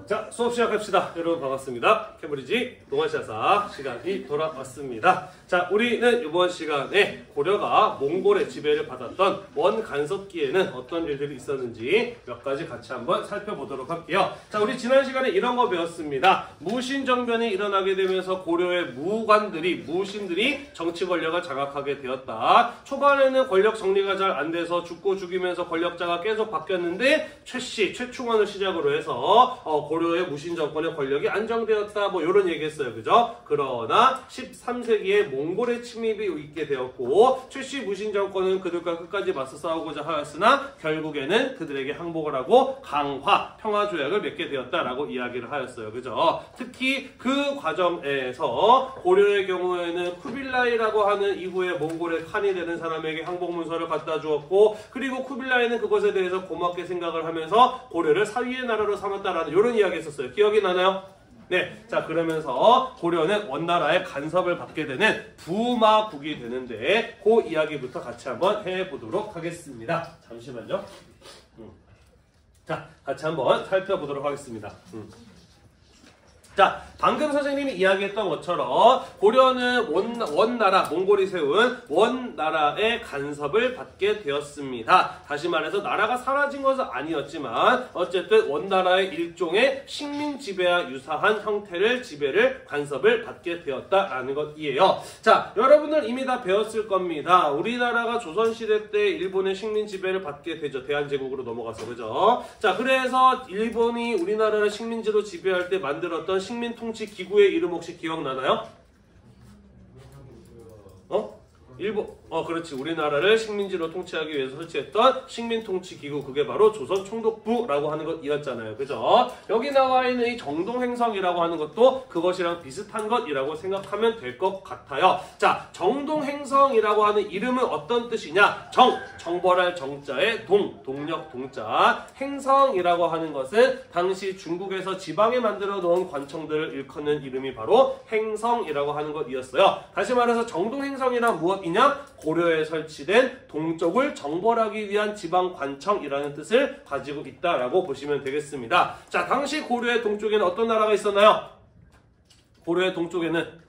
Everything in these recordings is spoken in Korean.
자, 수업 시작합시다. 여러분 반갑습니다. 캠브리지 동아시아사 시간이 돌아왔습니다. 자, 우리는 이번 시간에 고려가 몽골의 지배를 받았던 원 간섭기에는 어떤 일들이 있었는지 몇 가지 같이 한번 살펴보도록 할게요. 자, 우리 지난 시간에 이런 거 배웠습니다. 무신정변이 일어나게 되면서 고려의 무신들이 정치 권력을 장악하게 되었다. 초반에는 권력 정리가 잘 안 돼서 죽고 죽이면서 권력자가 계속 바뀌었는데 최충원을 시작으로 해서 고려의 무신 정권의 권력이 안정되었다. 뭐 이런 얘기했어요. 그죠? 그러나 13세기에 몽골의 침입이 있게 되었고 최씨 무신 정권은 그들과 끝까지 맞서 싸우고자 하였으나 결국에는 그들에게 항복을 하고 강화, 평화조약을 맺게 되었다라고 이야기를 하였어요. 그죠? 특히 그 과정에서 고려의 경우에는 쿠빌라이라고 하는 이후에 몽골의 칸이 되는 사람에게 항복 문서를 갖다 주었고, 그리고 쿠빌라이는 그것에 대해서 고맙게 생각을 하면서 고려를 사위의 나라로 삼았다라는 이런 이야기 했었어요. 기억이 나나요? 네. 자, 그러면서 고려는 원나라의 간섭을 받게 되는 부마국이 되는데 그 이야기부터 같이 한번 해보도록 하겠습니다. 잠시만요. 자, 같이 한번 살펴보도록 하겠습니다. 자, 방금 선생님이 이야기했던 것처럼 고려는 원나라, 몽골이 세운 원나라의 간섭을 받게 되었습니다. 다시 말해서 나라가 사라진 것은 아니었지만 어쨌든 원나라의 일종의 식민 지배와 유사한 형태를 간섭을 받게 되었다라는 것이에요. 자, 여러분들 이미 다 배웠을 겁니다. 우리나라가 조선시대 때 일본의 식민 지배를 받게 되죠. 대한제국으로 넘어가서. 그죠? 자, 그래서 일본이 우리나라를 식민지로 지배할 때 만들었던 식민통치 기구의 이름 혹시 기억나나요? 그렇지. 우리나라를 식민지로 통치하기 위해서 설치했던 식민통치기구, 그게 바로 조선총독부라고 하는 것이었잖아요. 그죠? 여기 나와 있는 이 정동행성이라고 하는 것도 그것이랑 비슷한 것이라고 생각하면 될 것 같아요. 자, 정동행성이라고 하는 이름은 어떤 뜻이냐? 정벌할 정자에 동력 동자. 행성이라고 하는 것은 당시 중국에서 지방에 만들어 놓은 관청들을 일컫는 이름이 바로 행성이라고 하는 것이었어요. 다시 말해서 정동행성이란 무엇이냐? 고려에 설치된 동쪽을 정벌하기 위한 지방관청이라는 뜻을 가지고 있다라고 보시면 되겠습니다. 자, 당시 고려의 동쪽에는 어떤 나라가 있었나요? 고려의 동쪽에는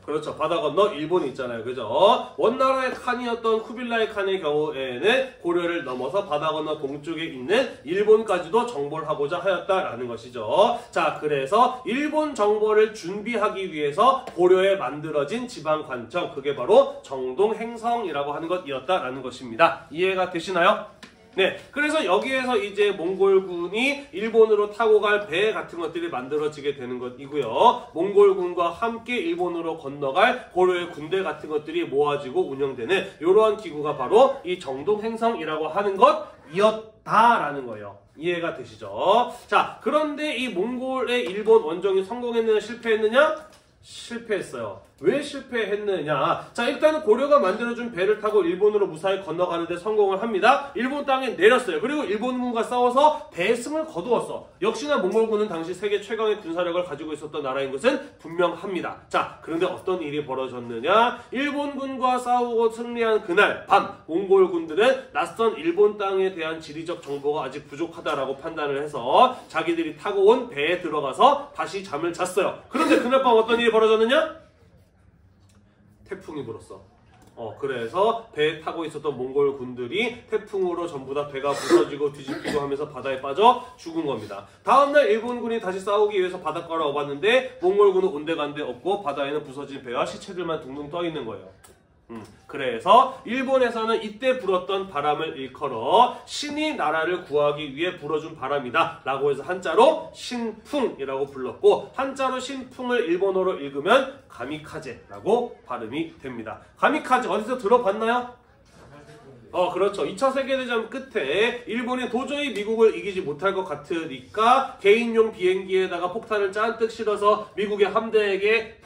그렇죠. 바다 건너 일본이 있잖아요. 그죠? 원나라의 칸이었던 쿠빌라이 칸의 경우에는 고려를 넘어서 바다 건너 동쪽에 있는 일본까지도 정벌하고자 하였다라는 것이죠. 자, 그래서 일본 정벌을 준비하기 위해서 고려에 만들어진 지방관청, 그게 바로 정동행성이라고 하는 것이었다라는 것입니다. 이해가 되시나요? 네, 그래서 여기에서 이제 몽골군이 일본으로 타고 갈 배 같은 것들이 만들어지게 되는 것이고요. 몽골군과 함께 일본으로 건너갈 고려의 군대 같은 것들이 모아지고 운영되는 이러한 기구가 바로 이 정동행성이라고 하는 것이었다라는 거예요. 이해가 되시죠? 자, 그런데 이 몽골의 일본 원정이 성공했느냐 실패했느냐? 실패했어요. 왜 실패했느냐? 자, 일단은 고려가 만들어준 배를 타고 일본으로 무사히 건너가는데 성공을 합니다. 일본 땅에 내렸어요. 그리고 일본군과 싸워서 대승을 거두었어. 역시나 몽골군은 당시 세계 최강의 군사력을 가지고 있었던 나라인 것은 분명합니다. 자, 그런데 어떤 일이 벌어졌느냐? 일본군과 싸우고 승리한 그날 밤 몽골군들은 낯선 일본 땅에 대한 지리적 정보가 아직 부족하다라고 판단을 해서 자기들이 타고 온 배에 들어가서 다시 잠을 잤어요. 그런데 그날 밤 어떤 일이 벌어졌느냐? 태풍이 불었어. 그래서 배에 타고 있었던 몽골 군들이 태풍으로 전부 다 배가 부서지고 뒤집히고 하면서 바다에 빠져 죽은 겁니다. 다음날 일본군이 다시 싸우기 위해서 바닷가로 와봤는데 몽골군은 온데간데 없고 바다에는 부서진 배와 시체들만 둥둥 떠 있는 거예요. 그래서 일본에서는 이때 불었던 바람을 일컬어 신이 나라를 구하기 위해 불어준 바람이다 라고 해서 한자로 신풍이라고 불렀고, 한자로 신풍을 일본어로 읽으면 가미카제라고 발음이 됩니다. 가미카제 어디서 들어봤나요? 그렇죠. 2차 세계대전 끝에 일본이 도저히 미국을 이기지 못할 것 같으니까 개인용 비행기에다가 폭탄을 잔뜩 실어서 미국의 함대에게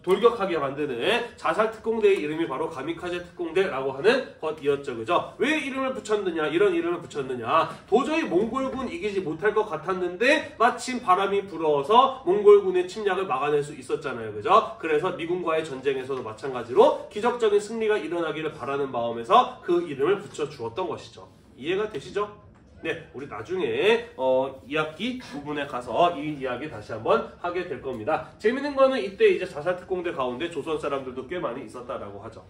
돌격하게 만드는 자살 특공대의 이름이 바로 가미카제 특공대라고 하는 것이었죠. 그죠? 왜 이름을 붙였느냐? 이런 이름을 붙였느냐? 도저히 몽골군 이기지 못할 것 같았는데 마침 바람이 불어서 몽골군의 침략을 막아낼 수 있었잖아요. 그죠? 그래서 미군과의 전쟁에서도 마찬가지로 기적적인 승리가 일어나기를 바라는 마음에서 그 이름을 이름을 붙여주었던 것이죠. 이해가 되시죠? 네, 우리 나중에 2학기 부분에 가서 이 이야기 다시 한번 하게 될 겁니다. 재밌는 거는 이때 이제 자살특공대 가운데 조선 사람들도 꽤 많이 있었다라고 하죠.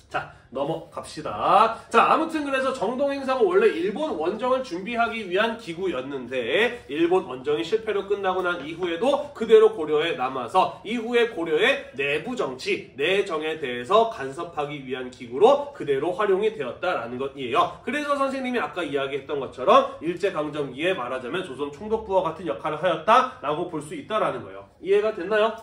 자, 넘어갑시다. 자, 아무튼 그래서 정동행성은 원래 일본 원정을 준비하기 위한 기구였는데 일본 원정이 실패로 끝나고 난 이후에도 그대로 고려에 남아서 이후에 고려의 내부 정치, 내정에 대해서 간섭하기 위한 기구로 그대로 활용이 되었다라는 것이에요. 그래서 선생님이 아까 이야기했던 것처럼 일제강점기에 말하자면 조선 총독부와 같은 역할을 하였다라고 볼 수 있다라는 거예요. 이해가 됐나요?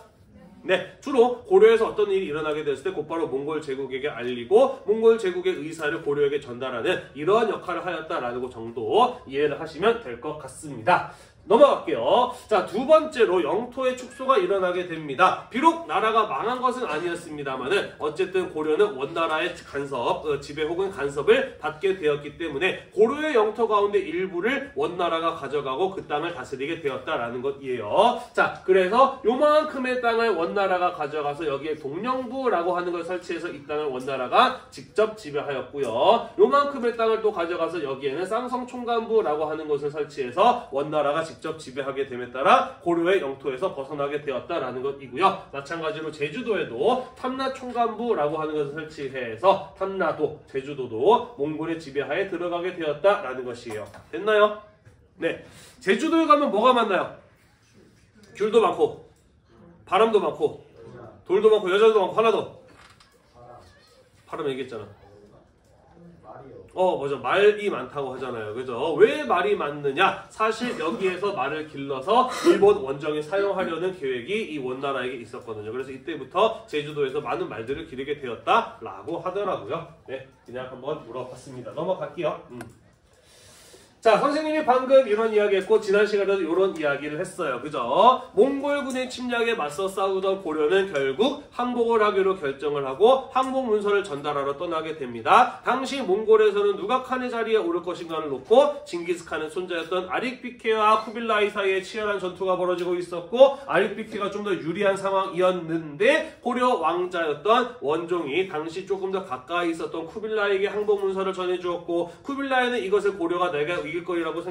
네, 주로 고려에서 어떤 일이 일어나게 됐을 때 곧바로 몽골 제국에게 알리고 몽골 제국의 의사를 고려에게 전달하는 이러한 역할을 하였다라는 것 정도 이해를 하시면 될 것 같습니다. 넘어갈게요. 자, 두 번째로 영토의 축소가 일어나게 됩니다. 비록 나라가 망한 것은 아니었습니다만은 어쨌든 고려는 원나라의 간섭, 지배 혹은 간섭을 받게 되었기 때문에 고려의 영토 가운데 일부를 원나라가 가져가고 그 땅을 다스리게 되었다라는 것이에요. 자, 그래서 요만큼의 땅을 원나라가 가져가서 여기에 동령부라고 하는 걸 설치해서 이 땅을 원나라가 직접 지배하였고요. 요만큼의 땅을 또 가져가서 여기에는 쌍성총관부라고 하는 것을 설치해서 원나라가 직접 지배하게 됨에 따라 고려의 영토에서 벗어나게 되었다라는 것이고요. 마찬가지로 제주도에도 탐라총관부라고 하는 것을 설치해서 탐라도, 제주도도 몽골의 지배하에 들어가게 되었다라는 것이에요. 됐나요? 네. 제주도에 가면 뭐가 많나요? 귤도 많고, 바람도 많고, 돌도 많고, 여자도 많고, 하나 더. 바람 얘기했잖아. 맞아. 말이 많다고 하잖아요. 그죠? 왜 말이 많느냐? 사실 여기에서 말을 길러서 일본 원정에 사용하려는 계획이 이 원나라에게 있었거든요. 그래서 이때부터 제주도에서 많은 말들을 기르게 되었다라고 하더라고요. 네, 그냥 한번 물어봤습니다. 넘어갈게요. 자, 선생님이 방금 이런 이야기 했고 지난 시간에도 이런 이야기를 했어요. 그죠? 몽골군의 침략에 맞서 싸우던 고려는 결국 항복을 하기로 결정을 하고 항복 문서를 전달하러 떠나게 됩니다. 당시 몽골에서는 누가 칸의 자리에 오를 것인가를 놓고 징기스칸의 손자였던 아릭비케와 쿠빌라이 사이에 치열한 전투가 벌어지고 있었고 아릭비케가 좀 더 유리한 상황이었는데 고려 왕자였던 원종이 당시 조금 더 가까이 있었던 쿠빌라이에게 항복 문서를 전해주었고 쿠빌라이는 이것을 고려가 내가 이길 거라고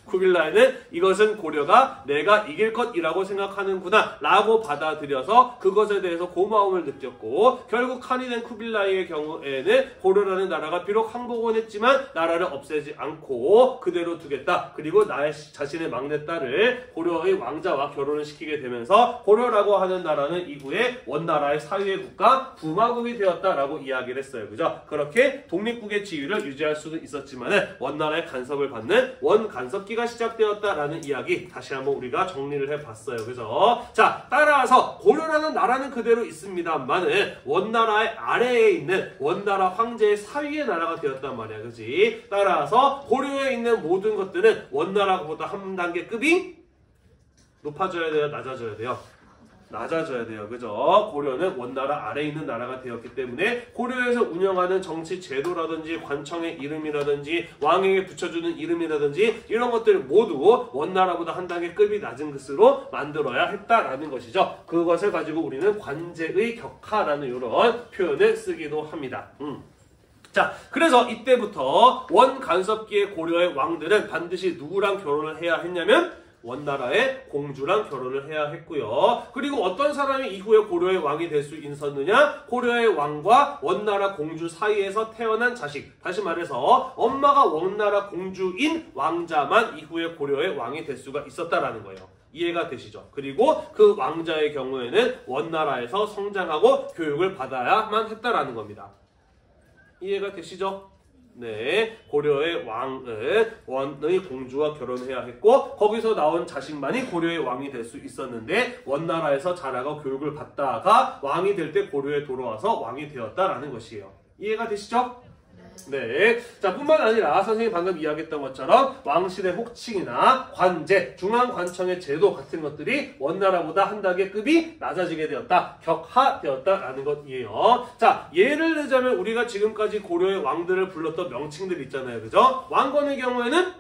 쿠빌라이는 이것은 고려가 내가 이길 것이라고 생각하는구나 라고 받아들여서 그것에 대해서 고마움을 느꼈고 결국 칸이 된 쿠빌라이의 경우에는 고려라는 나라가 비록 항복은 했지만 나라를 없애지 않고 그대로 두겠다. 그리고 나의 자신의 막내딸을 고려의 왕자와 결혼을 시키게 되면서 고려라고 하는 나라는 이후에 원나라의 사유의 국가 부마국이 되었다라고 이야기를 했어요. 그죠? 그렇게 독립국의 지위를 유지할 수는 있었지만 원나라의 간섭을 받는 원간섭기가 시작되었다라는 이야기 다시 한번 우리가 정리를 해봤어요. 그죠? 자, 따라서 고려라는 나라는 그대로 있습니다만은 원나라의 아래에 있는 원나라 황제의 사위의 나라가 되었단 말이야. 그지? 따라서 고려에 있는 모든 것들은 원나라보다 한 단계 급이 높아져야 돼요? 낮아져야 돼요? 낮아져야 돼요. 그죠? 고려는 원나라 아래에 있는 나라가 되었기 때문에 고려에서 운영하는 정치 제도라든지 관청의 이름이라든지 왕에게 붙여주는 이름이라든지 이런 것들 모두 원나라보다 한 단계 급이 낮은 것으로 만들어야 했다라는 것이죠. 그것을 가지고 우리는 관제의 격하라는 이런 표현을 쓰기도 합니다. 자, 그래서 이때부터 원간섭기의 고려의 왕들은 반드시 누구랑 결혼을 해야 했냐면 원나라의 공주랑 결혼을 해야 했고요. 그리고 어떤 사람이 이후에 고려의 왕이 될 수 있었느냐? 고려의 왕과 원나라 공주 사이에서 태어난 자식. 다시 말해서 엄마가 원나라 공주인 왕자만 이후에 고려의 왕이 될 수가 있었다라는 거예요. 이해가 되시죠? 그리고 그 왕자의 경우에는 원나라에서 성장하고 교육을 받아야만 했다라는 겁니다. 이해가 되시죠? 네, 고려의 왕은 원의 공주와 결혼해야 했고 거기서 나온 자식만이 고려의 왕이 될 수 있었는데 원나라에서 자라고 교육을 받다가 왕이 될 때 고려에 돌아와서 왕이 되었다라는 것이에요. 이해가 되시죠? 네. 자, 뿐만 아니라 선생님이 방금 이야기했던 것처럼 왕실의 혹칭이나 관제, 중앙관청의 제도 같은 것들이 원나라보다 한 단계 급이 낮아지게 되었다, 격하되었다라는 것이에요. 자, 예를 들자면 우리가 지금까지 고려의 왕들을 불렀던 명칭들 있잖아요. 그죠? 왕건의 경우에는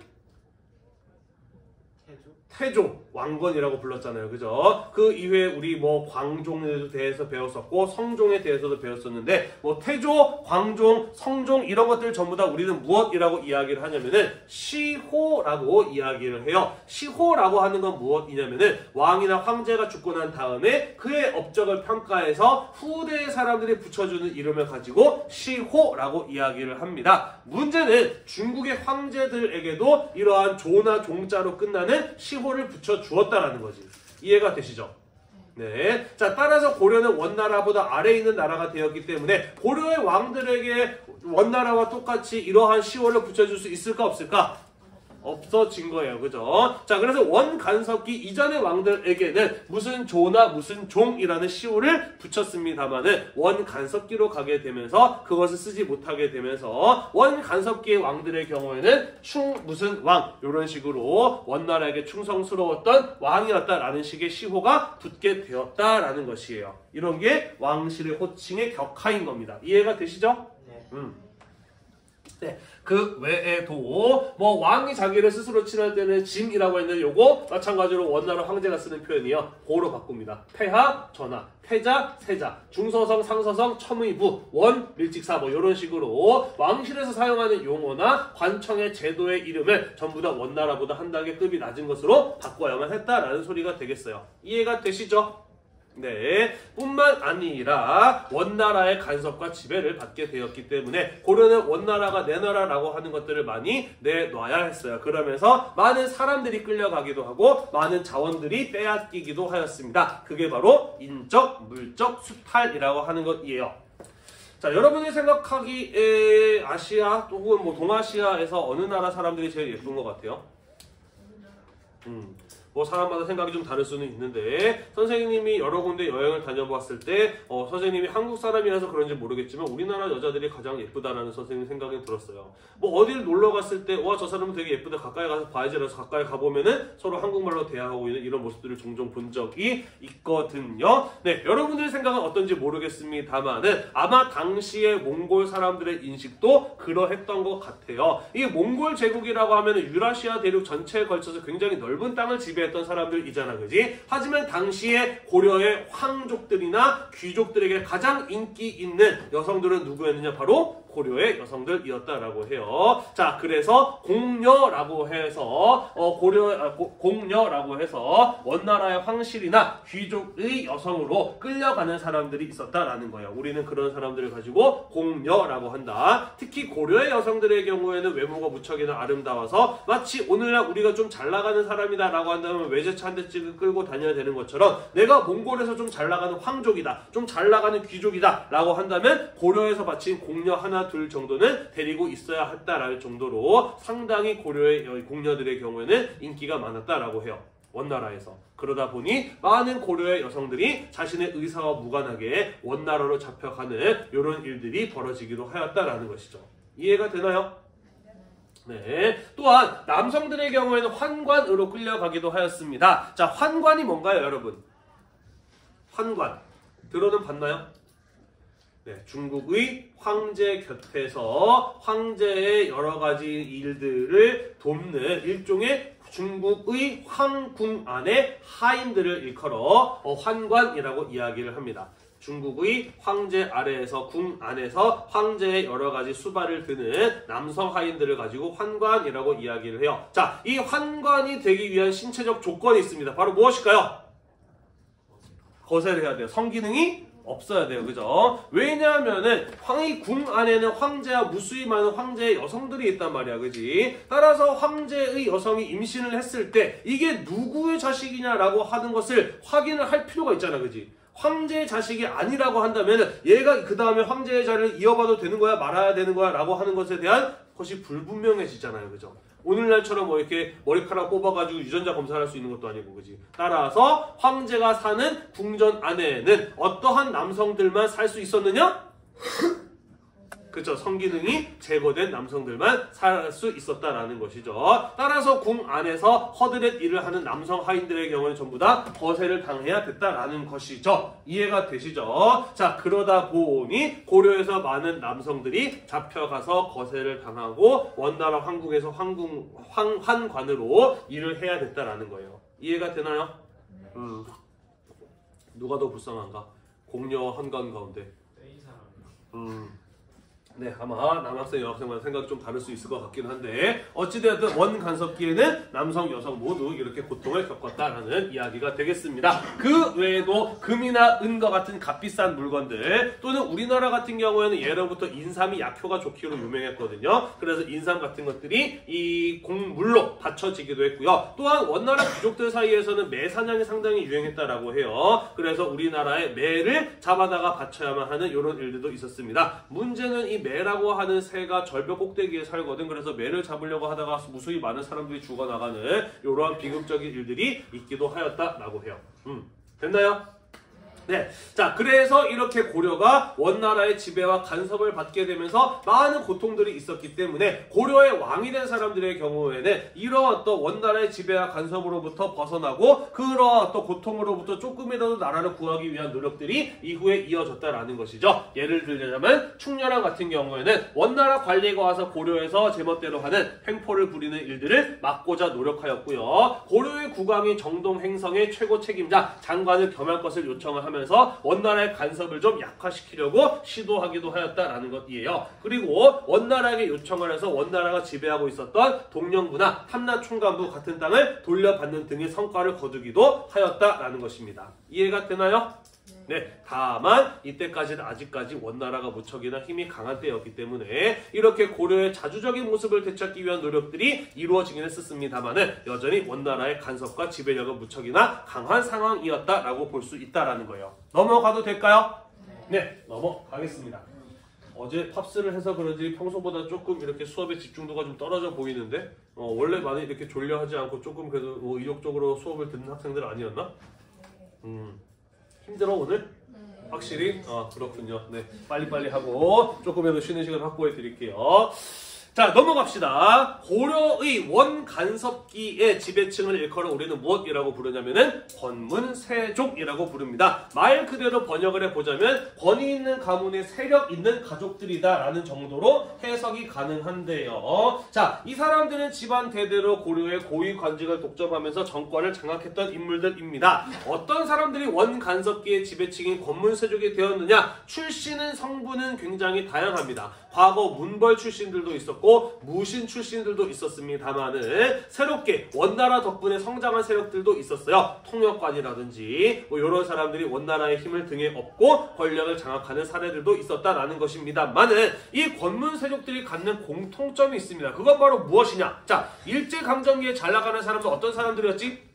태조, 왕건이라고 불렀잖아요. 그죠? 그 이후에 우리 뭐 광종에 대해서 배웠었고 성종에 대해서도 배웠었는데 뭐 태조, 광종, 성종 이런 것들 전부 다 우리는 무엇이라고 이야기를 하냐면은 시호라고 이야기를 해요. 시호라고 하는 건 무엇이냐면은 왕이나 황제가 죽고 난 다음에 그의 업적을 평가해서 후대의 사람들이 붙여주는 이름을 가지고 시호라고 이야기를 합니다. 문제는 중국의 황제들에게도 이러한 조나 종자로 끝나는 시호를 붙여 주었다라는 거지. 이해가 되시죠? 네. 자, 따라서 고려는 원나라보다 아래에 있는 나라가 되었기 때문에 고려의 왕들에게 원나라와 똑같이 이러한 시호를 붙여줄 수 있을까 없을까? 없어진 거예요. 그죠? 자, 그래서 원간섭기 이전의 왕들에게는 무슨 조나 무슨 종이라는 시호를 붙였습니다만은 원간섭기로 가게 되면서 그것을 쓰지 못하게 되면서 원간섭기의 왕들의 경우에는 충 무슨 왕 이런 식으로 원나라에게 충성스러웠던 왕이었다라는 식의 시호가 붙게 되었다라는 것이에요. 이런 게 왕실의 호칭의 격하인 겁니다. 이해가 되시죠? 네. 네. 그 외에도 뭐 왕이 자기를 스스로 칭할 때는 짐이라고 했는데 요거 마찬가지로 원나라 황제가 쓰는 표현이요. 고로 바꿉니다. 태하, 전하, 태자, 세자, 중서성, 상서성, 첨의부, 원, 밀직사 뭐 이런 식으로 왕실에서 사용하는 용어나 관청의 제도의 이름을 전부 다 원나라보다 한 단계 급이 낮은 것으로 바꿔야만 했다라는 소리가 되겠어요. 이해가 되시죠? 네, 뿐만 아니라 원나라의 간섭과 지배를 받게 되었기 때문에 고려는 원나라가 내 나라라고 하는 것들을 많이 내놔야 했어요. 그러면서 많은 사람들이 끌려가기도 하고 많은 자원들이 빼앗기기도 하였습니다. 그게 바로 인적, 물적 수탈이라고 하는 것이에요. 자, 여러분이 생각하기에 아시아 혹은 뭐 동아시아에서 어느 나라 사람들이 제일 예쁜 것 같아요? 뭐 사람마다 생각이 좀 다를 수는 있는데 선생님이 여러 군데 여행을 다녀봤을 때 선생님이 한국 사람이라서 그런지 모르겠지만 우리나라 여자들이 가장 예쁘다라는 선생님 생각이 들었어요. 뭐 어딜 놀러 갔을 때 와, 저 사람은 되게 예쁘다 가까이 가서 봐야지라서 가까이 가보면은 서로 한국말로 대화하고 있는 이런 모습들을 종종 본 적이 있거든요. 네, 여러분들의 생각은 어떤지 모르겠습니다만은 아마 당시의 몽골 사람들의 인식도 그러했던 것 같아요. 이 몽골 제국이라고 하면은 유라시아 대륙 전체에 걸쳐서 굉장히 넓은 땅을 지배했던 사람들이잖아, 그지? 하지만 당시에 고려의 황족들이나 귀족들에게 가장 인기 있는 여성들은 누구였느냐? 바로 고려의 여성들이었다라고 해요. 자, 그래서 공녀라고 해서 공녀라고 해서 원나라의 황실이나 귀족의 여성으로 끌려가는 사람들이 있었다라는 거예요. 우리는 그런 사람들을 가지고 공녀라고 한다. 특히 고려의 여성들의 경우에는 외모가 무척이나 아름다워서 마치 오늘날 우리가 좀 잘 나가는 사람이다라고 한다면 외제차 한 대 끌고 다녀야 되는 것처럼 내가 몽골에서 좀 잘 나가는 황족이다, 좀 잘 나가는 귀족이다 라고 한다면 고려에서 바친 공녀 하나 둘 정도는 데리고 있어야 했다라는 정도로 상당히 고려의 공녀들의 경우에는 인기가 많았다라고 해요. 원나라에서. 그러다 보니 많은 고려의 여성들이 자신의 의사와 무관하게 원나라로 잡혀가는 이런 일들이 벌어지기도 하였다라는 것이죠. 이해가 되나요? 네. 또한 남성들의 경우에는 환관으로 끌려가기도 하였습니다. 자, 환관이 뭔가요, 여러분? 환관. 들어는 봤나요? 네, 중국의 황제 곁에서 황제의 여러 가지 일들을 돕는 일종의 중국의 황궁 안에 하인들을 일컬어 환관이라고 이야기를 합니다. 중국의 황제 아래에서 궁 안에서 황제의 여러 가지 수발을 드는 남성 하인들을 가지고 환관이라고 이야기를 해요. 자, 이 환관이 되기 위한 신체적 조건이 있습니다. 바로 무엇일까요? 거세를 해야 돼요. 성기능이 없어야 돼요. 그죠? 왜냐하면은 이 궁 안에는 황제와 무수히 많은 황제의 여성들이 있단 말이야. 그지? 따라서 황제의 여성이 임신을 했을 때 이게 누구의 자식이냐라고 하는 것을 확인을 할 필요가 있잖아. 그지? 황제의 자식이 아니라고 한다면 얘가 그 다음에 황제의 자리를 이어봐도 되는 거야? 말아야 되는 거야? 라고 하는 것에 대한 것이 불분명해지잖아요. 그죠? 오늘날처럼 뭐 이렇게 머리카락 뽑아가지고 유전자 검사를 할 수 있는 것도 아니고, 그지? 따라서 황제가 사는 궁전 안에는 어떠한 남성들만 살 수 있었느냐? 그쵸? 성기능이 제거된 남성들만 살 수 있었다라는 것이죠. 따라서 궁 안에서 허드렛 일을 하는 남성 하인들의 경우는 전부 다 거세를 당해야 됐다라는 것이죠. 이해가 되시죠? 자, 그러다 보니 고려에서 많은 남성들이 잡혀가서 거세를 당하고 원나라 황궁에서 환관으로 일을 해야 됐다라는 거예요. 이해가 되나요? 누가 더 불쌍한가? 공녀와 한가운 가운데. 네, 아마 남학생, 여학생마다 생각이 좀 다를 수 있을 것 같긴 한데 어찌되었든 원간섭기에는 남성, 여성 모두 이렇게 고통을 겪었다라는 이야기가 되겠습니다. 그 외에도 금이나 은과 같은 값비싼 물건들 또는 우리나라 같은 경우에는 예로부터 인삼이 약효가 좋기로 유명했거든요. 그래서 인삼 같은 것들이 이 곡물로 바쳐지기도 했고요. 또한 원나라 귀족들 사이에서는 매 사냥이 상당히 유행했다라고 해요. 그래서 우리나라에 매를 잡아다가 바쳐야만 하는 이런 일들도 있었습니다. 문제는 이 매라고 하는 새가 절벽 꼭대기에 살거든. 그래서 매를 잡으려고 하다가 무수히 많은 사람들이 죽어나가는 이러한 비극적인 일들이 있기도 하였다라고 해요. 됐나요? 네, 자 그래서 이렇게 고려가 원나라의 지배와 간섭을 받게 되면서 많은 고통들이 있었기 때문에 고려의 왕이 된 사람들의 경우에는 이러한 또 원나라의 지배와 간섭으로부터 벗어나고 그러한 또 고통으로부터 조금이라도 나라를 구하기 위한 노력들이 이후에 이어졌다라는 것이죠. 예를 들자면 충렬왕 같은 경우에는 원나라 관리가 와서 고려에서 제멋대로 하는 횡포를 부리는 일들을 막고자 노력하였고요. 고려의 국왕이 정동 행성의 최고 책임자 장관을 겸할 것을 요청을 하면서 원나라의 간섭을 좀 약화시키려고 시도하기도 하였다라는 것이에요. 그리고 원나라에게 요청을 해서 원나라가 지배하고 있었던 동령부나 탐라 총관부 같은 땅을 돌려받는 등의 성과를 거두기도 하였다라는 것입니다. 이해가 되나요? 네, 다만 이때까지는 아직까지 원나라가 무척이나 힘이 강한 때였기 때문에 이렇게 고려의 자주적인 모습을 되찾기 위한 노력들이 이루어지긴 했었습니다만은 여전히 원나라의 간섭과 지배력은 무척이나 강한 상황이었다라고 볼 수 있다라는 거예요. 넘어가도 될까요? 네, 넘어가겠습니다. 어제 팝스를 해서 그런지 평소보다 조금 이렇게 수업의 집중도가 좀 떨어져 보이는데 원래 많이 이렇게 졸려하지 않고 조금 그래도 의욕적으로 수업을 듣는 학생들 아니었나? 힘들어 오늘? 확실히? 그렇군요. 네, 빨리빨리 하고 조금이라도 쉬는 시간 확보해 드릴게요. 자, 넘어갑시다. 고려의 원간섭기의 지배층을 일컬어 우리는 무엇이라고 부르냐면은 권문세족이라고 부릅니다. 말 그대로 번역을 해보자면 권위 있는 가문의 세력 있는 가족들이다 라는 정도로 해석이 가능한데요. 자, 이 사람들은 집안 대대로 고려의 고위 관직을 독점하면서 정권을 장악했던 인물들입니다. 어떤 사람들이 원간섭기의 지배층인 권문세족이 되었느냐? 출신은 성분은 굉장히 다양합니다. 과거 문벌 출신들도 있었고 무신 출신들도 있었습니다만은 새롭게 원나라 덕분에 성장한 세력들도 있었어요. 통역관이라든지 뭐 이런 사람들이 원나라의 힘을 등에 업고 권력을 장악하는 사례들도 있었다라는 것입니다만은 이 권문세족들이 갖는 공통점이 있습니다. 그건 바로 무엇이냐? 자, 일제강점기에 잘 나가는 사람은 어떤 사람들이었지?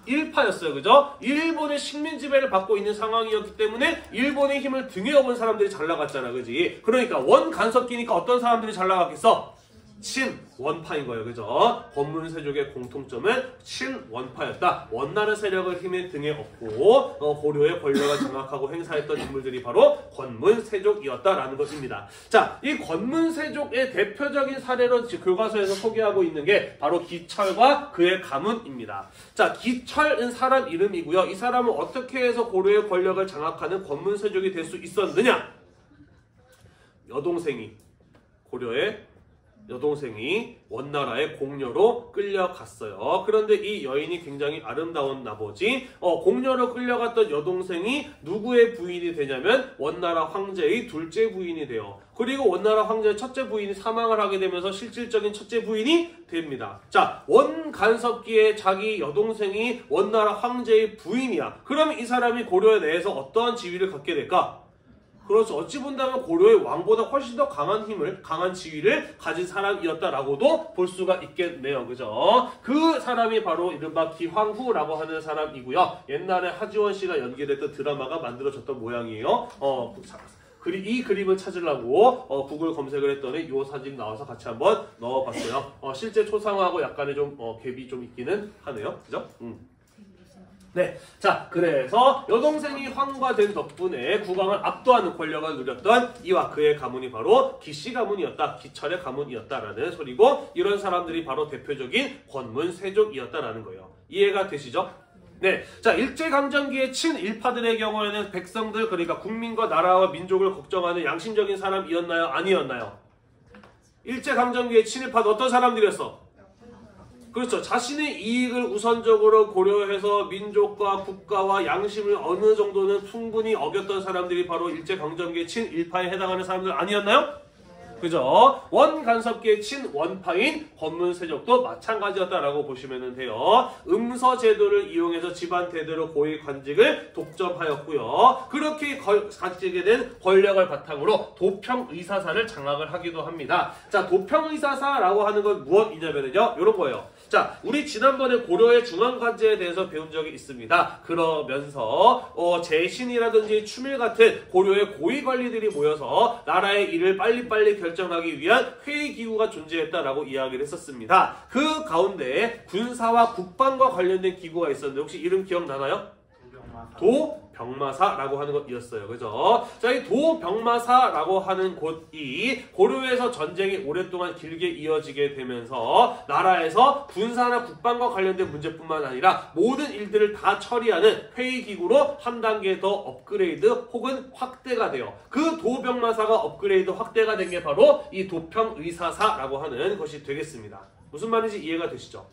일파였어요. 그죠? 일본의 식민 지배를 받고 있는 상황이었기 때문에 일본의 힘을 등에 업은 사람들이 잘 나갔잖아. 그지? 그러니까 원간섭기니까 어떤 사람들이 잘 나갔겠어? 친원파인 거예요. 그죠? 권문세족의 공통점은 친원파였다. 원나라 세력을 힘의 등에 업고 고려의 권력을 장악하고 행사했던 인물들이 바로 권문세족이었다라는 것입니다. 자, 이 권문세족의 대표적인 사례로 교과서에서 소개하고 있는 게 바로 기철과 그의 가문입니다. 자, 기철은 사람 이름이고요. 이 사람은 어떻게 해서 고려의 권력을 장악하는 권문세족이 될 수 있었느냐? 고려의 여동생이 원나라의 공녀로 끌려갔어요. 그런데 이 여인이 굉장히 아름다운 나머지 공녀로 끌려갔던 여동생이 누구의 부인이 되냐면 원나라 황제의 둘째 부인이 돼요. 그리고 원나라 황제의 첫째 부인이 사망을 하게 되면서 실질적인 첫째 부인이 됩니다. 자, 원간섭기에 자기 여동생이 원나라 황제의 부인이야. 그러면 이 사람이 고려 내에서 어떠한 지위를 갖게 될까? 그렇죠. 어찌 본다면 고려의 왕보다 훨씬 더 강한 힘을, 강한 지위를 가진 사람이었다라고도 볼 수가 있겠네요. 그죠? 그 사람이 바로 이른바 기황후라고 하는 사람이고요. 옛날에 하지원 씨가 연기했던 드라마가 만들어졌던 모양이에요. 이 그림을 찾으려고 구글 검색을 했더니 이 사진 나와서 같이 한번 넣어봤어요. 실제 초상화하고 약간의 좀 갭이 좀 있기는 하네요. 그죠? 네, 자 그래서 여동생이 황후가 된 덕분에 국왕을 압도하는 권력을 누렸던 이와 그의 가문이 바로 기씨 가문이었다. 기철의 가문이었다라는 소리고 이런 사람들이 바로 대표적인 권문세족이었다라는 거예요. 이해가 되시죠? 네, 자 일제강점기의 친일파들의 경우에는 백성들 그러니까 국민과 나라와 민족을 걱정하는 양심적인 사람이었나요? 아니었나요? 일제강점기의 친일파도 어떤 사람들이었어? 그렇죠. 자신의 이익을 우선적으로 고려해서 민족과 국가와 양심을 어느 정도는 충분히 어겼던 사람들이 바로 일제강점기의 친일파에 해당하는 사람들 아니었나요? 그죠? 원간섭기의 친원파인 권문세족도 마찬가지였다라고 보시면 돼요. 음서 제도를 이용해서 집안 대대로 고위 관직을 독점하였고요. 그렇게 가지게 된 권력을 바탕으로 도평의사사를 장악을 하기도 합니다. 자, 도평의사사라고 하는 건 무엇이냐면요, 이런 거예요. 자, 우리 지난번에 고려의 중앙관제에 대해서 배운 적이 있습니다. 그러면서 재신이라든지 추밀 같은 고려의 고위관리들이 모여서 나라의 일을 빨리빨리 결정하기 위한 회의기구가 존재했다라고 이야기를 했었습니다. 그 가운데 군사와 국방과 관련된 기구가 있었는데 혹시 이름 기억나나요? 도병마사라고 하는 것이었어요. 그죠? 자, 이 도병마사라고 하는 곳이 고려에서 전쟁이 오랫동안 길게 이어지게 되면서 나라에서 군사나 국방과 관련된 문제뿐만 아니라 모든 일들을 다 처리하는 회의기구로 한 단계 더 업그레이드 혹은 확대가 돼요. 그 도병마사가 업그레이드 확대가 된 게 바로 이 도평의사사라고 하는 것이 되겠습니다. 무슨 말인지 이해가 되시죠?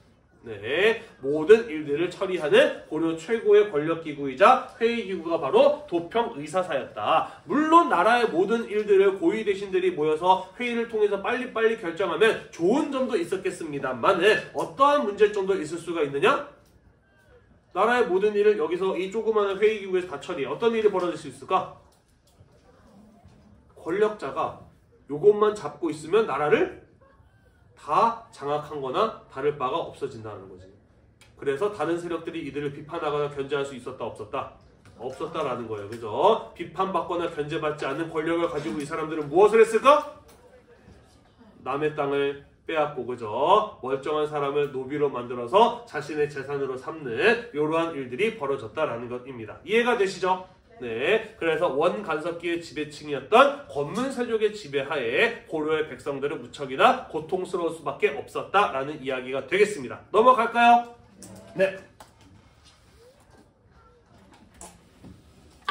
네, 모든 일들을 처리하는 고려 최고의 권력기구이자 회의기구가 바로 도평의사사였다. 물론 나라의 모든 일들을 고위 대신들이 모여서 회의를 통해서 빨리빨리 결정하면 좋은 점도 있었겠습니다만 어떠한 문제점도 있을 수가 있느냐? 나라의 모든 일을 여기서 이 조그마한 회의기구에서 다 처리해. 어떤 일이 벌어질 수 있을까? 권력자가 요것만 잡고 있으면 나라를 다 장악한 거나 다를 바가 없어진다는 거지. 그래서 다른 세력들이 이들을 비판하거나 견제할 수 있었다 없었다? 없었다라는 거예요. 그죠? 비판받거나 견제받지 않는 권력을 가지고 이 사람들은 무엇을 했을까? 남의 땅을 빼앗고, 그죠? 멀쩡한 사람을 노비로 만들어서 자신의 재산으로 삼는 이러한 일들이 벌어졌다라는 것입니다. 이해가 되시죠? 네, 그래서 원간섭기의 지배층이었던 권문세족의 지배하에 고려의 백성들은 무척이나 고통스러울 수밖에 없었다라는 이야기가 되겠습니다. 넘어갈까요? 네.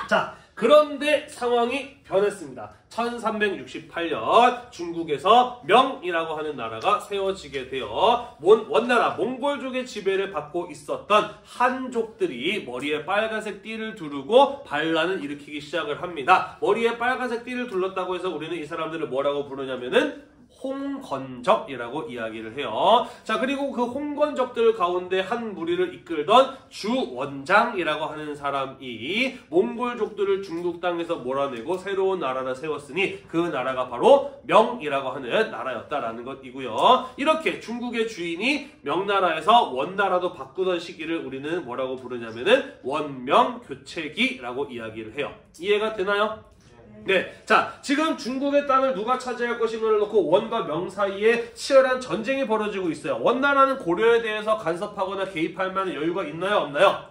자, 그런데 상황이 변했습니다. 1368년 중국에서 명이라고 하는 나라가 세워지게 되어 원나라 몽골족의 지배를 받고 있었던 한족들이 머리에 빨간색 띠를 두르고 반란을 일으키기 시작을 합니다. 머리에 빨간색 띠를 둘렀다고 해서 우리는 이 사람들을 뭐라고 부르냐면은 홍건적이라고 이야기를 해요. 자, 그리고 그 홍건적들 가운데 한 무리를 이끌던 주원장이라고 하는 사람이 몽골족들을 중국 땅에서 몰아내고 새로운 나라를 세웠으니 그 나라가 바로 명이라고 하는 나라였다라는 것이고요. 이렇게 중국의 주인이 명나라에서 원나라도 바꾸던 시기를 우리는 뭐라고 부르냐면은 원명교체기라고 이야기를 해요. 이해가 되나요? 네, 자, 지금 중국의 땅을 누가 차지할 것인가를 놓고 원과 명 사이에 치열한 전쟁이 벌어지고 있어요. 원나라는 고려에 대해서 간섭하거나 개입할 만한 여유가 있나요? 없나요?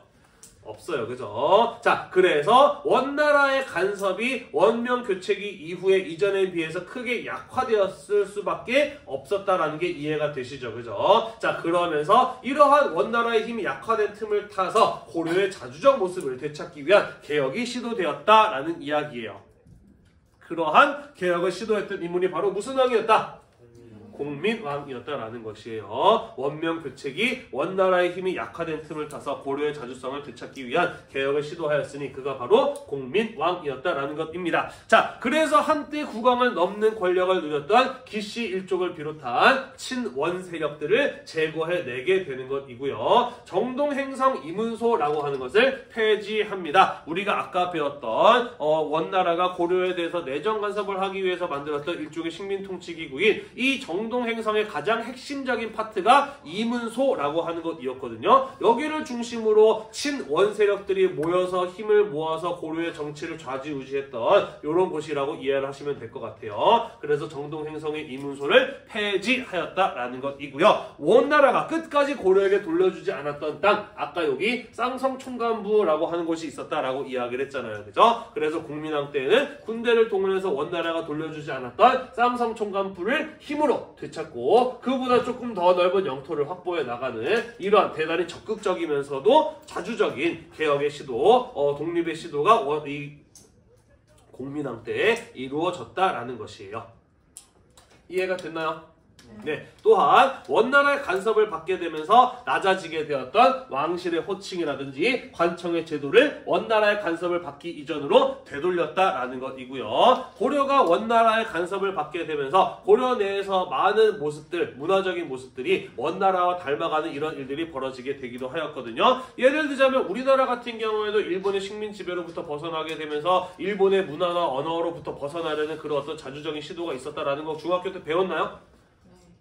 없어요. 그죠? 자, 그래서 원나라의 간섭이 원명교체기 이후에 이전에 비해서 크게 약화되었을 수밖에 없었다라는 게 이해가 되시죠? 그죠? 자, 그러면서 이러한 원나라의 힘이 약화된 틈을 타서 고려의 자주적 모습을 되찾기 위한 개혁이 시도되었다라는 이야기예요. 그러한 개혁을 시도했던 인물이 바로 무슨 왕이었다? 공민왕이었다라는 것이에요. 원명교체기 원나라의 힘이 약화된 틈을 타서 고려의 자주성을 되찾기 위한 개혁을 시도하였으니 그가 바로 공민왕이었다라는 것입니다. 자, 그래서 한때 국왕을 넘는 권력을 누렸던 기씨 일족을 비롯한 친원 세력들을 제거해내게 되는 것이고요. 정동행성 이문소라고 하는 것을 폐지합니다. 우리가 아까 배웠던 원나라가 고려에 대해서 내정 간섭을 하기 위해서 만들었던 일종의 식민통치기구인 이 정동행성의 가장 핵심적인 파트가 이문소라고 하는 것이었거든요. 여기를 중심으로 친원 세력들이 모여서 힘을 모아서 고려의 정치를 좌지우지했던 이런 곳이라고 이해를 하시면 될 것 같아요. 그래서 정동행성의 이문소를 폐지하였다라는 것이고요. 원나라가 끝까지 고려에게 돌려주지 않았던 땅, 아까 여기 쌍성총관부라고 하는 곳이 있었다라고 이야기를 했잖아요. 그죠? 그래서 국민왕 때에는 군대를 동원해서 원나라가 돌려주지 않았던 쌍성총관부를 힘으로 되찾고 그보다 조금 더 넓은 영토를 확보해 나가는 이러한 대단히 적극적이면서도 자주적인 개혁의 시도, 독립의 시도가 이 공민왕 때에 이루어졌다라는 것이에요. 이해가 됐나요? 네, 또한 원나라의 간섭을 받게 되면서 낮아지게 되었던 왕실의 호칭이라든지 관청의 제도를 원나라의 간섭을 받기 이전으로 되돌렸다라는 것이고요. 고려가 원나라의 간섭을 받게 되면서 고려 내에서 많은 모습들, 문화적인 모습들이 원나라와 닮아가는 이런 일들이 벌어지게 되기도 하였거든요. 예를 들자면 우리나라 같은 경우에도 일본의 식민 지배로부터 벗어나게 되면서 일본의 문화나 언어로부터 벗어나려는 그런 어떤 자주적인 시도가 있었다라는 거 중학교 때 배웠나요?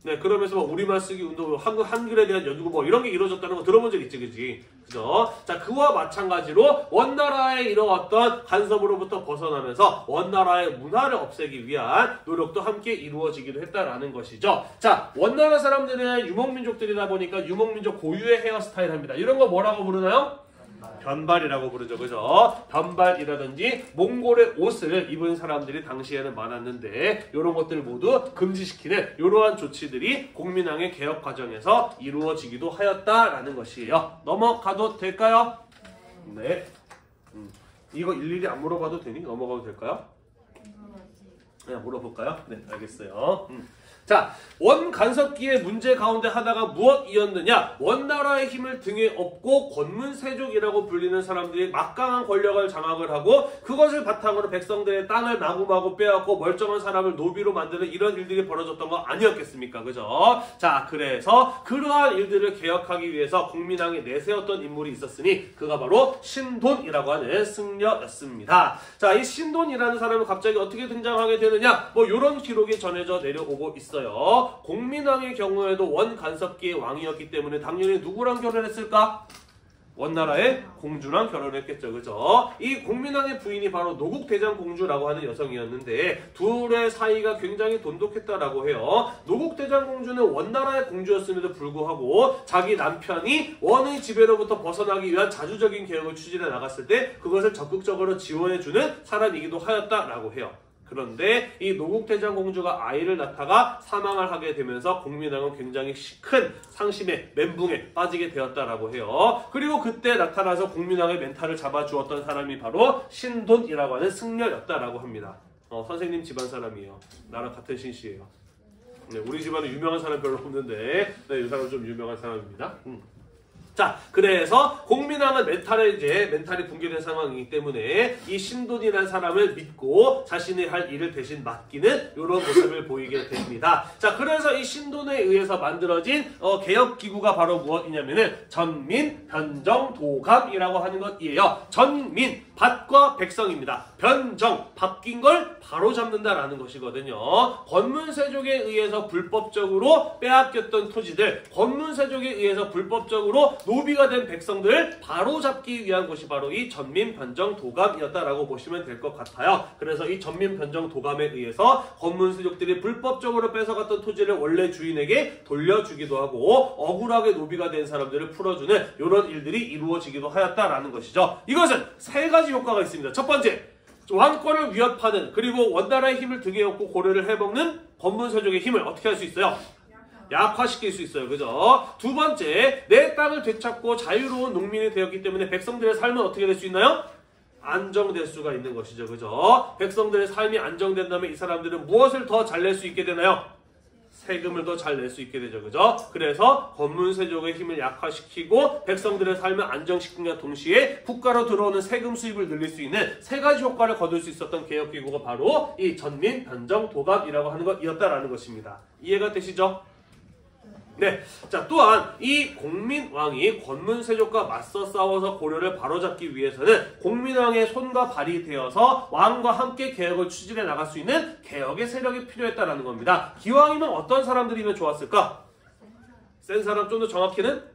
네, 그러면서 뭐 우리말 쓰기 운동, 한글에 대한 연구 뭐 이런 게 이루어졌다는 거 들어본 적 있지, 그지? 그죠? 자, 그와 마찬가지로 원나라의 이런 어떤 간섭으로부터 벗어나면서 원나라의 문화를 없애기 위한 노력도 함께 이루어지기도 했다라는 것이죠. 자, 원나라 사람들은 유목민족들이다 보니까 유목민족 고유의 헤어스타일 합니다. 이런 거 뭐라고 부르나요? 변발이라고 부르죠. 그죠? 변발이라든지 몽골의 옷을 입은 사람들이 당시에는 많았는데 이런 것들 모두 금지시키는 이러한 조치들이 공민왕의 개혁 과정에서 이루어지기도 하였다라는 것이에요. 넘어가도 될까요? 네. 이거 일일이 안 물어봐도 되니? 넘어가도 될까요? 그냥 물어볼까요? 네, 알겠어요. 자, 원간섭기의 문제 가운데 하나가 무엇이었느냐? 원나라의 힘을 등에 업고 권문세족이라고 불리는 사람들이 막강한 권력을 장악을 하고 그것을 바탕으로 백성들의 땅을 마구마구 빼앗고 멀쩡한 사람을 노비로 만드는 이런 일들이 벌어졌던 거 아니었겠습니까? 그죠? 자, 그래서 그러한 일들을 개혁하기 위해서 국민왕에 내세웠던 인물이 있었으니 그가 바로 신돈이라고 하는 승려였습니다. 자, 이 신돈이라는 사람은 갑자기 어떻게 등장하게 되느냐? 뭐 이런 기록이 전해져 내려오고 있어요. 공민왕의 경우에도 원간섭기의 왕이었기 때문에 당연히 누구랑 결혼했을까? 원나라의 공주랑 결혼했겠죠. 그죠? 이 공민왕의 부인이 바로 노국대장공주라고 하는 여성이었는데 둘의 사이가 굉장히 돈독했다라고 해요. 노국대장공주는 원나라의 공주였음에도 불구하고 자기 남편이 원의 지배로부터 벗어나기 위한 자주적인 개혁을 추진해 나갔을 때 그것을 적극적으로 지원해주는 사람이기도 하였다라고 해요. 그런데 이 노국대장공주가 아이를 낳다가 사망을 하게 되면서 공민왕은 굉장히 큰 상심에 멘붕에 빠지게 되었다라고 해요. 그리고 그때 나타나서 공민왕의 멘탈을 잡아주었던 사람이 바로 신돈이라고 하는 승려였다라고 합니다. 선생님 집안 사람이에요. 나랑 같은 신씨예요. 네, 우리 집안에 유명한 사람 별로 없는데 네, 이 사람은 좀 유명한 사람입니다. 자, 그래서 공민왕은 멘탈이 붕괴된 상황이기 때문에 이 신돈이라는 사람을 믿고 자신이 할 일을 대신 맡기는 이런 모습을 보이게 됩니다. 자, 그래서 이 신돈에 의해서 만들어진 개혁기구가 바로 무엇이냐면은 전민, 변정, 도감이라고 하는 것이에요. 전민, 밭과 백성입니다. 변정, 바뀐 걸 바로 잡는다라는 것이거든요. 권문세족에 의해서 불법적으로 빼앗겼던 토지들, 권문세족에 의해서 불법적으로 노비가 된 백성들을 바로잡기 위한 것이 바로 이 전민, 변정, 도감이었다라고 보시면 될 것 같아요. 그래서 이 전민, 변정, 도감에 의해서 권문세족들이 불법적으로 뺏어갔던 토지를 원래 주인에게 돌려주기도 하고 억울하게 노비가 된 사람들을 풀어주는 이런 일들이 이루어지기도 하였다라는 것이죠. 이것은 세 가지 효과가 있습니다. 첫 번째, 왕권을 위협하는 그리고 원나라의 힘을 등에 업고 고려를 해먹는 권문세족의 힘을 어떻게 할 수 있어요? 약화시킬 수 있어요. 그죠? 두 번째, 내 땅을 되찾고 자유로운 농민이 되었기 때문에 백성들의 삶은 어떻게 될 수 있나요? 안정될 수가 있는 것이죠. 그죠? 백성들의 삶이 안정된다면 이 사람들은 무엇을 더 잘 낼 수 있게 되나요? 세금을 더 잘 낼 수 있게 되죠. 그죠? 그래서 권문세족의 힘을 약화시키고 백성들의 삶을 안정시킨과 동시에 국가로 들어오는 세금 수입을 늘릴 수 있는 세 가지 효과를 거둘 수 있었던 개혁기구가 바로 이 전민, 변정, 도감이라고 하는 것이었다라는 것입니다. 이해가 되시죠? 네. 자, 또한 이 공민왕이 권문세족과 맞서 싸워서 고려를 바로잡기 위해서는 공민왕의 손과 발이 되어서 왕과 함께 개혁을 추진해 나갈 수 있는 개혁의 세력이 필요했다라는 겁니다. 기왕이면 어떤 사람들이면 좋았을까? 센 사람, 좀 더 정확히는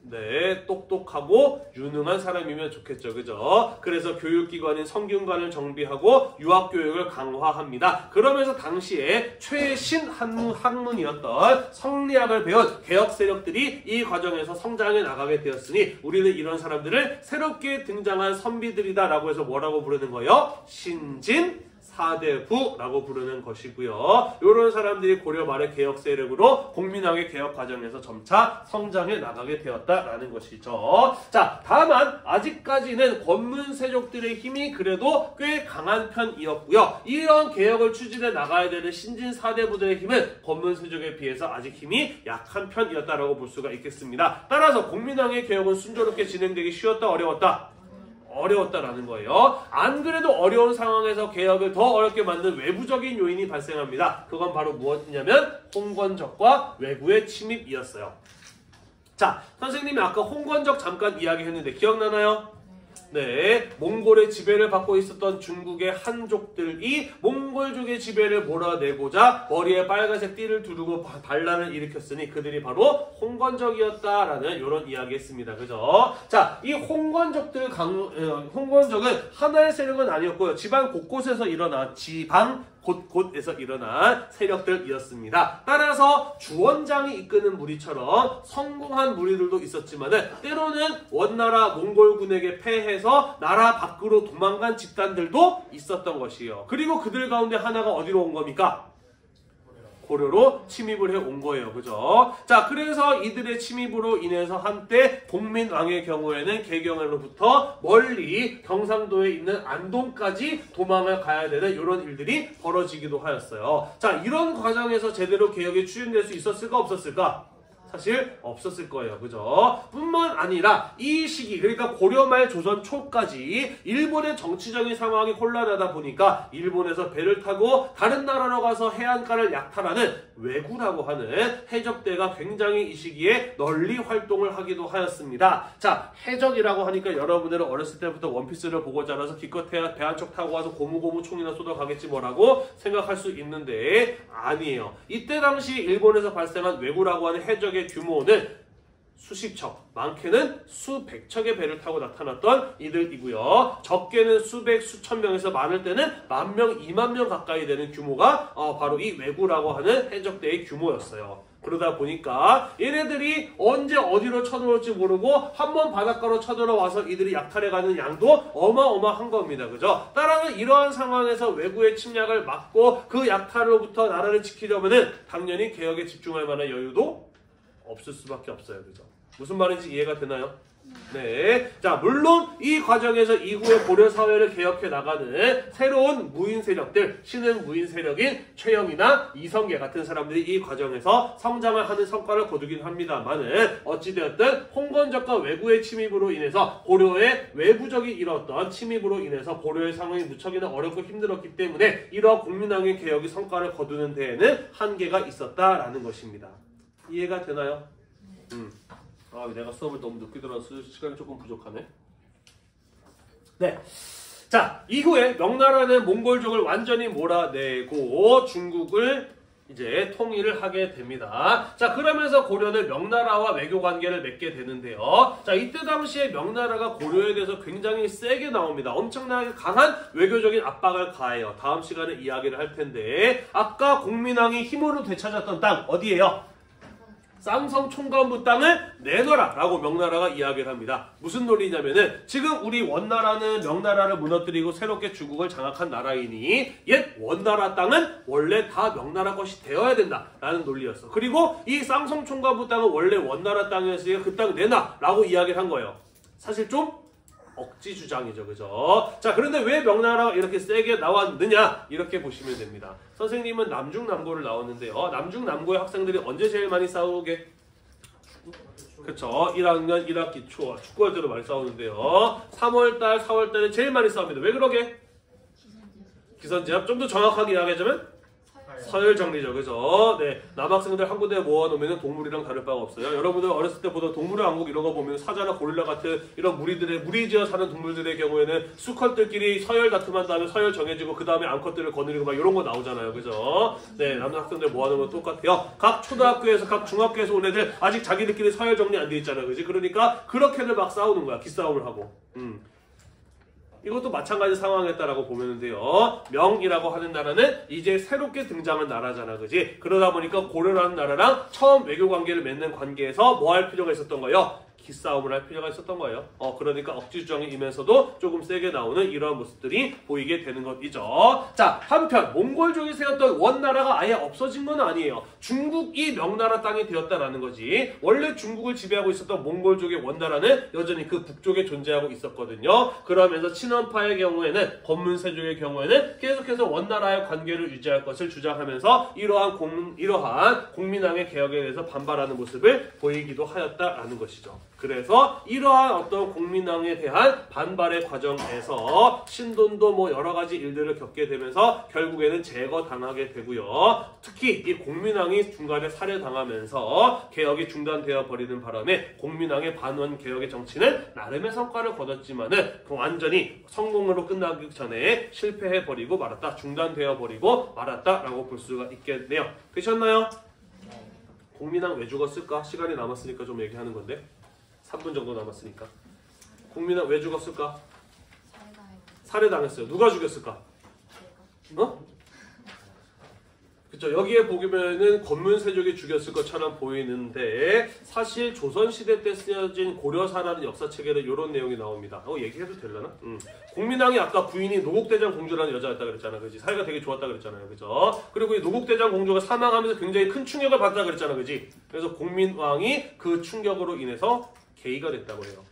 네, 똑똑하고 유능한 사람이면 좋겠죠. 그죠? 그래서 교육기관인 성균관을 정비하고 유학교육을 강화합니다. 그러면서 당시에 최신 학문이었던 성리학을 배운 개혁 세력들이 이 과정에서 성장해 나가게 되었으니 우리는 이런 사람들을 새롭게 등장한 선비들이다 라고 해서 뭐라고 부르는 거예요? 신진 사대부라고 부르는 것이고요. 이런 사람들이 고려 말의 개혁 세력으로 공민왕의 개혁 과정에서 점차 성장해 나가게 되었다라는 것이죠. 자, 다만 아직까지는 권문세족들의 힘이 그래도 꽤 강한 편이었고요. 이런 개혁을 추진해 나가야 되는 신진 사대부들의 힘은 권문세족에 비해서 아직 힘이 약한 편이었다라고 볼 수가 있겠습니다. 따라서 공민왕의 개혁은 순조롭게 진행되기 쉬웠다, 어려웠다? 어려웠다라는 거예요. 안 그래도 어려운 상황에서 개혁을 더 어렵게 만든 외부적인 요인이 발생합니다. 그건 바로 무엇이냐면 홍건적과 외구의 침입이었어요. 자, 선생님이 아까 홍건적 잠깐 이야기했는데 기억나나요? 네, 몽골의 지배를 받고 있었던 중국의 한족들이 몽골족의 지배를 몰아내고자 머리에 빨간색 띠를 두르고 반란을 일으켰으니 그들이 바로 홍건적이었다라는 이런 이야기했습니다. 그죠? 자, 이 홍건적은 하나의 세력은 아니었고요. 지방 곳곳에서 일어난 곳곳에서 일어난 세력들이었습니다. 따라서 주원장이 이끄는 무리처럼 성공한 무리들도 있었지만은 때로는 원나라 몽골군에게 패해서 나라 밖으로 도망간 집단들도 있었던 것이에요. 그리고 그들 가운데 하나가 어디로 온 겁니까? 고려로 침입을 해 온 거예요. 그죠? 자, 그래서 이들의 침입으로 인해서 한때 공민왕의 경우에는 개경으로부터 멀리 경상도에 있는 안동까지 도망을 가야 되는 이런 일들이 벌어지기도 하였어요. 자, 이런 과정에서 제대로 개혁이 추진될 수 있었을까 없었을까? 사실 없었을 거예요. 그죠? 뿐만 아니라 이 시기, 그러니까 고려 말 조선 초까지 일본의 정치적인 상황이 혼란하다 보니까 일본에서 배를 타고 다른 나라로 가서 해안가를 약탈하는 왜구라고 하는 해적대가 굉장히 이 시기에 널리 활동을 하기도 하였습니다. 자, 해적이라고 하니까 여러분들은 어렸을 때부터 원피스를 보고 자라서 기껏해야 배 한 척 타고 와서 고무고무 총이나 쏟아가겠지 뭐라고 생각할 수 있는데 아니에요. 이때 당시 일본에서 발생한 왜구라고 하는 해적의 규모는 수십 척, 많게는 수백 척의 배를 타고 나타났던 이들이고요. 적게는 수백, 수천 명에서 많을 때는 10,000명, 20,000명 가까이 되는 규모가 바로 이 왜구라고 하는 해적대의 규모였어요. 그러다 보니까 얘네들이 언제 어디로 쳐들어올지 모르고 한번 바닷가로 쳐들어와서 이들이 약탈해가는 양도 어마어마한 겁니다. 그죠? 따라서 이러한 상황에서 왜구의 침략을 막고 그 약탈로부터 나라를 지키려면은 당연히 개혁에 집중할 만한 여유도 없을 수밖에 없어요. 그죠? 무슨 말인지 이해가 되나요? 네. 자, 물론 이 과정에서 이후에 고려 사회를 개혁해 나가는 새로운 무인 세력들, 신흥 무인 세력인 최영이나 이성계 같은 사람들이 이 과정에서 성장을 하는 성과를 거두긴 합니다만은 어찌되었든 홍건적과 왜구의 침입으로 인해서 고려의 외부적인 이런 침입으로 인해서 고려의 상황이 무척이나 어렵고 힘들었기 때문에 이러한 국민왕의 개혁이 성과를 거두는 데에는 한계가 있었다라는 것입니다. 이해가 되나요? 내가 수업을 너무 늦게 들어서 시간이 조금 부족하네. 네. 자, 이후에 명나라는 몽골족을 완전히 몰아내고 중국을 이제 통일을 하게 됩니다. 자, 그러면서 고려는 명나라와 외교 관계를 맺게 되는데요. 자, 이때 당시에 명나라가 고려에 대해서 굉장히 세게 나옵니다. 엄청나게 강한 외교적인 압박을 가해요. 다음 시간에 이야기를 할 텐데 아까 공민왕이 힘으로 되찾았던 땅 어디예요? 쌍성 총관부 땅을 내놔라 라고 명나라가 이야기를 합니다. 무슨 논리냐면은 지금 우리 원나라는 명나라를 무너뜨리고 새롭게 중국을 장악한 나라이니 옛 원나라 땅은 원래 다 명나라 것이 되어야 된다 라는 논리였어. 그리고 이 쌍성 총관부 땅은 원래 원나라 땅이었으니까 그 땅 내놔 라고 이야기를 한 거예요. 사실 좀 억지 주장이죠. 그죠? 자, 그런데 왜 명나라가 이렇게 세게 나왔느냐? 이렇게 보시면 됩니다. 선생님은 남중남고를 나오는데요. 남중남고의 학생들이 언제 제일 많이 싸우게? 그쵸? 1학년 1학기 초 축구할 때도 많이 싸우는데요. 3월달, 4월달에 제일 많이 싸웁니다. 왜 그러게? 기선제압. 좀 더 정확하게 이야기하자면 서열 정리죠. 그죠? 네. 남학생들 한 군데에 모아놓으면 동물이랑 다를 바가 없어요. 여러분들 어렸을 때 보던 동물의 왕국 이런 거 보면 사자나 고릴라 같은 이런 무리지어 사는 동물들의 경우에는 수컷들끼리 서열 다툼한 다음에 서열 정해지고 그 다음에 암컷들을 거느리고 막 이런 거 나오잖아요. 그죠? 네. 남학생들 모아놓으면 똑같아요. 각 초등학교에서 각 중학교에서 온 애들 아직 자기들끼리 서열 정리 안 돼 있잖아요. 그지? 그러니까 그렇게들 막 싸우는 거야. 기싸움을 하고. 이것도 마찬가지 상황이었다라고 보면 돼요. 명이라고 하는 나라는 이제 새롭게 등장한 나라잖아. 그지? 그러다 보니까 고려라는 나라랑 처음 외교 관계를 맺는 관계에서 뭐 할 필요가 있었던 거예요? 기싸움을 할 필요가 있었던 거예요. 그러니까 억지 주장이면서도 조금 세게 나오는 이러한 모습들이 보이게 되는 것이죠. 자, 한편 몽골족이 세웠던 원나라가 아예 없어진 건 아니에요. 중국이 명나라 땅이 되었다라는 거지. 원래 중국을 지배하고 있었던 몽골족의 원나라는 여전히 그 북쪽에 존재하고 있었거든요. 그러면서 친원파의 경우에는 건문세족의 경우에는 계속해서 원나라의 관계를 유지할 것을 주장하면서 이러한 공민왕의 개혁에 대해서 반발하는 모습을 보이기도 하였다라는 것이죠. 그래서 이러한 어떤 공민왕에 대한 반발의 과정에서 신돈도 뭐 여러 가지 일들을 겪게 되면서 결국에는 제거당하게 되고요. 특히 이 공민왕이 중간에 살해당하면서 개혁이 중단되어 버리는 바람에 공민왕의 반원 개혁의 정치는 나름의 성과를 거뒀지만은 완전히 성공으로 끝나기 전에 실패해 버리고 말았다, 중단되어 버리고 말았다라고 볼 수가 있겠네요. 되셨나요? 공민왕 왜 죽었을까? 시간이 남았으니까 좀 얘기하는 건데. 3분 정도 남았으니까. 공민왕 왜 죽었을까? 살해당했어요. 누가 죽였을까? 그쵸? 여기에 보면은 건문세족이 죽였을 것처럼 보이는데 사실 조선시대 때 쓰여진 고려사라는 역사책에는 이런 내용이 나옵니다. 얘기해도 되려나? 공민왕이 아까 부인이 노국대장 공주라는 여자였다 그랬잖아. 그지? 사이가 되게 좋았다 그랬잖아요. 그죠? 그리고 이 노국대장 공주가 사망하면서 굉장히 큰 충격을 받았다 그랬잖아. 그지? 그래서 공민왕이 그 충격으로 인해서 게이가 됐다고 해요.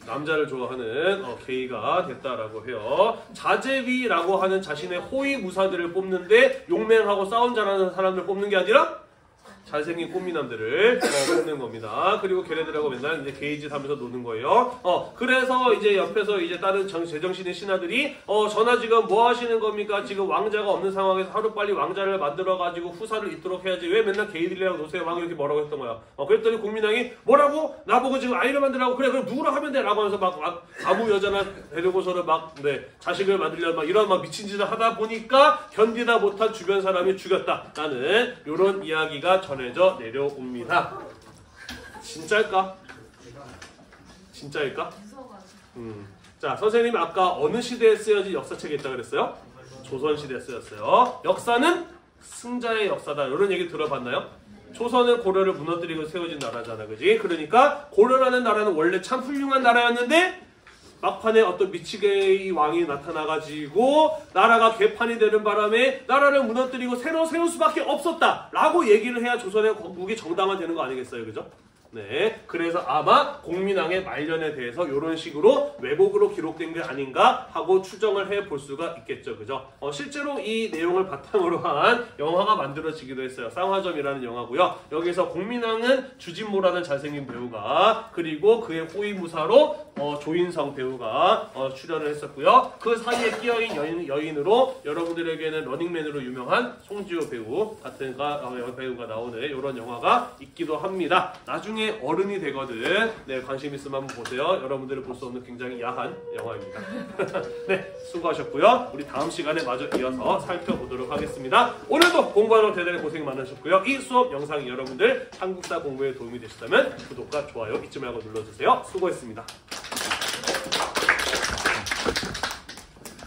남자를 좋아하는 게이가 됐다라고 해요. 자제위라고 하는 자신의 호위무사들을 뽑는데 용맹하고 싸움 잘하는 사람들 뽑는 게 아니라 잘생긴 꽃미남들을 뽑는 겁니다. 그리고 걔네들하고 맨날 이제 게이짓 하면서 노는 거예요. 그래서 이제 옆에서 이제 다른 제정신의 신하들이 전하 지금 뭐 하시는 겁니까? 지금 왕자가 없는 상황에서 하루빨리 왕자를 만들어가지고 후사를 잇도록 해야지. 왜 맨날 게이들이랑 노세요? 왕이 이렇게 뭐라고 했던 거야. 그랬더니 공민왕이 뭐라고? 나보고 지금 아이를 만들라고? 그래 그럼 누구로 하면 돼? 라고 하면서 막 아무 여자나 데리고서는 막 자식을 만들려고 막 이런 막 미친 짓을 하다 보니까 견디다 못한 주변 사람이 죽였다라는 이런 이야기가 전해져 내려옵니다. 진짜일까? 진짜일까? 자, 선생님이 아까 어느 시대에 쓰여진 역사책에 있다고 그랬어요? 조선시대에 쓰였어요. 역사는 승자의 역사다. 이런 얘기 들어봤나요? 조선은 고려를 무너뜨리고 세워진 나라잖아. 그지? 그러니까 고려라는 나라는 원래 참 훌륭한 나라였는데 막판에 어떤 미치게이 왕이 나타나가지고 나라가 개판이 되는 바람에 나라를 무너뜨리고 새로 세울 수밖에 없었다 라고 얘기를 해야 조선의 건국이 정당화되는 거 아니겠어요? 그죠? 네, 그래서 아마 공민왕의 말년에 대해서 이런 식으로 왜곡으로 기록된 게 아닌가 하고 추정을 해볼 수가 있겠죠. 그죠? 실제로 이 내용을 바탕으로 한 영화가 만들어지기도 했어요. 쌍화점이라는 영화고요. 여기서 공민왕은 주진모라는 잘생긴 배우가, 그리고 그의 호위무사로 조인성 배우가 출연을 했었고요. 그 사이에 끼어있는 여인으로 여러분들에게는 러닝맨으로 유명한 송지효 배우 같은 배우가 나오는 이런 영화가 있기도 합니다. 나중에 어른이 되거든. 네, 관심 있으면 한번 보세요. 여러분들이 볼 수 없는 굉장히 야한 영화입니다. 네, 수고하셨고요. 우리 다음 시간에 마저 이어서 살펴보도록 하겠습니다. 오늘도 공부하느라 대단히 고생 많으셨고요. 이 수업 영상이 여러분들 한국사 공부에 도움이 되셨다면 구독과 좋아요 잊지 말고 눌러주세요. 수고했습니다.